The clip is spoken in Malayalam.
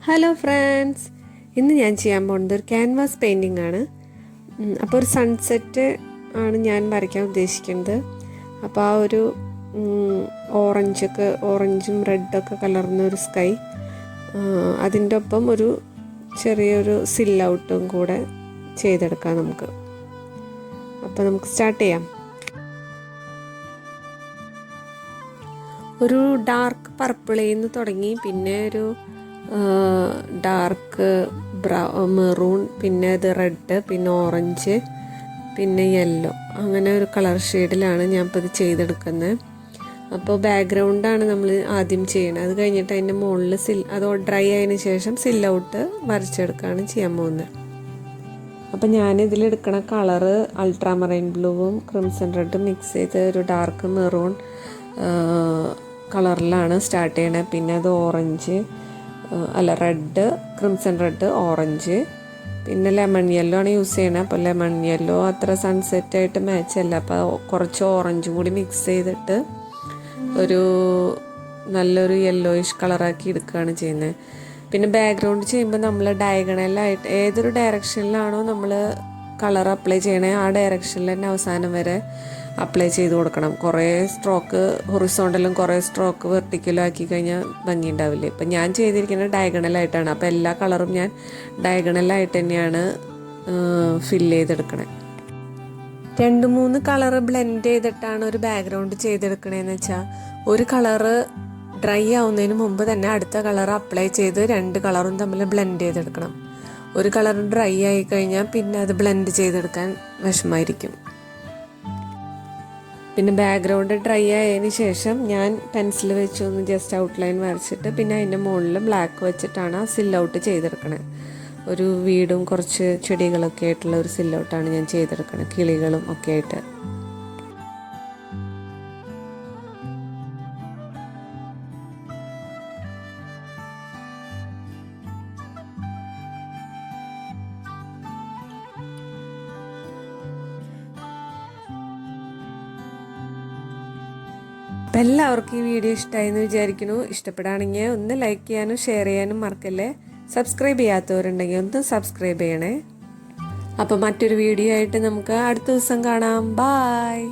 ഹലോ ഫ്രണ്ട്സ്, ഇന്ന് ഞാൻ ചെയ്യാൻ പോകുന്നത് ഒരു ക്യാൻവാസ് പെയിൻറ്റിംഗ് ആണ്. അപ്പോൾ ഒരു സൺസെറ്റ് ആണ് ഞാൻ വരയ്ക്കാൻ ഉദ്ദേശിക്കുന്നത്. അപ്പോൾ ആ ഒരു ഓറഞ്ചും റെഡൊക്കെ കലർന്ന ഒരു സ്കൈ, അതിൻ്റെ ഒപ്പം ഒരു ചെറിയൊരു സില്ലൗട്ടും കൂടെ ചെയ്തെടുക്കാം നമുക്ക്. അപ്പോൾ നമുക്ക് സ്റ്റാർട്ട് ചെയ്യാം. ഒരു ഡാർക്ക് പർപ്പിളിൽ നിന്ന് തുടങ്ങി, പിന്നെ ഒരു ഡാർക്ക് മെറൂൺ, പിന്നെ ഇത് റെഡ്, പിന്നെ ഓറഞ്ച്, പിന്നെ യെല്ലോ, അങ്ങനെ ഒരു കളർ ഷെയ്ഡിലാണ് ഞാൻ ഇപ്പോൾ ഇത് ചെയ്തെടുക്കുന്നത്. അപ്പോൾ ബാക്ക്ഗ്രൗണ്ടാണ് നമ്മൾ ആദ്യം ചെയ്യണത്. അത് കഴിഞ്ഞിട്ട് അതിൻ്റെ മുകളിൽ അത് ഡ്രൈ ആയതിനു ശേഷം സില്ലൗട്ട് വരച്ചെടുക്കുകയാണ് ചെയ്യാൻ പോകുന്നത്. അപ്പോൾ ഞാനിതിലെടുക്കണ കളറ് അൾട്രാമറൈൻ ബ്ലൂവും ക്രിംസൺ റെഡും മിക്സ് ചെയ്ത് ഒരു ഡാർക്ക് മെറൂൺ കളറിലാണ് സ്റ്റാർട്ട് ചെയ്യണത്. പിന്നെ അത് റെഡ്, ക്രിംസൺ റെഡ്, ഓറഞ്ച്, പിന്നെ ലെമൺ യെല്ലോ ആണ് യൂസ് ചെയ്യണത്. അപ്പോൾ ലെമൺ യെല്ലോ അത്ര സൺസെറ്റായിട്ട് മാച്ച് അല്ല, അപ്പോൾ കുറച്ച് ഓറഞ്ചും കൂടി മിക്സ് ചെയ്തിട്ട് ഒരു നല്ലൊരു യെല്ലോയിഷ് കളറാക്കി എടുക്കുകയാണ് ചെയ്യുന്നത്. പിന്നെ ബാക്ക്ഗ്രൗണ്ട് ചെയ്യുമ്പോൾ നമ്മൾ ഡയഗണലായിട്ട് ഏതൊരു ഡയറക്ഷനിലാണോ നമ്മൾ കളർ അപ്ലൈ ചെയ്യണേ ആ ഡയറക്ഷനിൽ തന്നെ അവസാനം വരെ അപ്ലൈ ചെയ്ത് കൊടുക്കണം. കുറേ സ്ട്രോക്ക് ഹൊറിസോണ്ടലും കുറേ സ്ട്രോക്ക് വെർട്ടിക്കലും ആക്കി കഴിഞ്ഞാൽ ഭംഗി ഉണ്ടാവില്ലേ. ഇപ്പം ഞാൻ ചെയ്തിരിക്കുന്നത് ഡയഗണലായിട്ടാണ്. അപ്പോൾ എല്ലാ കളറും ഞാൻ ഡയഗണലായിട്ട് തന്നെയാണ് ഫില്ല് ചെയ്തെടുക്കണേ. 2-3 കളറ് ബ്ലെൻഡ് ചെയ്തിട്ടാണ് ഒരു ബാക്ക്ഗ്രൗണ്ട് ചെയ്തെടുക്കണേന്ന് വെച്ചാൽ, ഒരു കളറ് ഡ്രൈ ആവുന്നതിന് മുമ്പ് തന്നെ അടുത്ത കളർ അപ്ലൈ ചെയ്ത് 2 കളറും തമ്മിൽ ബ്ലെൻഡ് ചെയ്തെടുക്കണം. ഒരു കളർ ഡ്രൈ ആയി കഴിഞ്ഞാൽ പിന്നെ അത് ബ്ലെൻഡ് ചെയ്തെടുക്കാൻ വിഷമമായിരിക്കും. പിന്നെ ബാക്ക്ഗ്രൗണ്ട് ഡ്രൈ ആയതിന് ശേഷം ഞാൻ പെൻസിൽ വെച്ച് ഒന്ന് ജസ്റ്റ് ഔട്ട്ലൈൻ വരച്ചിട്ട് പിന്നെ അതിൻ്റെ മുകളിൽ ബ്ലാക്ക് വെച്ചിട്ടാണ് ആ സില്ലൗട്ട് ചെയ്തെടുക്കണത്. ഒരു വീടും കുറച്ച് ചെടികളൊക്കെ ആയിട്ടുള്ള ഒരു സില്ലൗട്ടാണ് ഞാൻ ചെയ്തെടുക്കണത്, കിളികളും ഒക്കെ ആയിട്ട്. അപ്പം എല്ലാവർക്കും ഈ വീഡിയോ ഇഷ്ടമായി എന്ന് വിചാരിക്കുന്നു. ഇഷ്ടപ്പെടുകയാണെങ്കിൽ ഒന്ന് ലൈക്ക് ചെയ്യാനും ഷെയർ ചെയ്യാനും മറക്കല്ലേ. സബ്സ്ക്രൈബ് ചെയ്യാത്തവരുണ്ടെങ്കിൽ ഒന്ന് സബ്സ്ക്രൈബ് ചെയ്യണേ. അപ്പോൾ മറ്റൊരു വീഡിയോ ആയിട്ട് നമുക്ക് അടുത്ത ദിവസം കാണാം. ബായ്.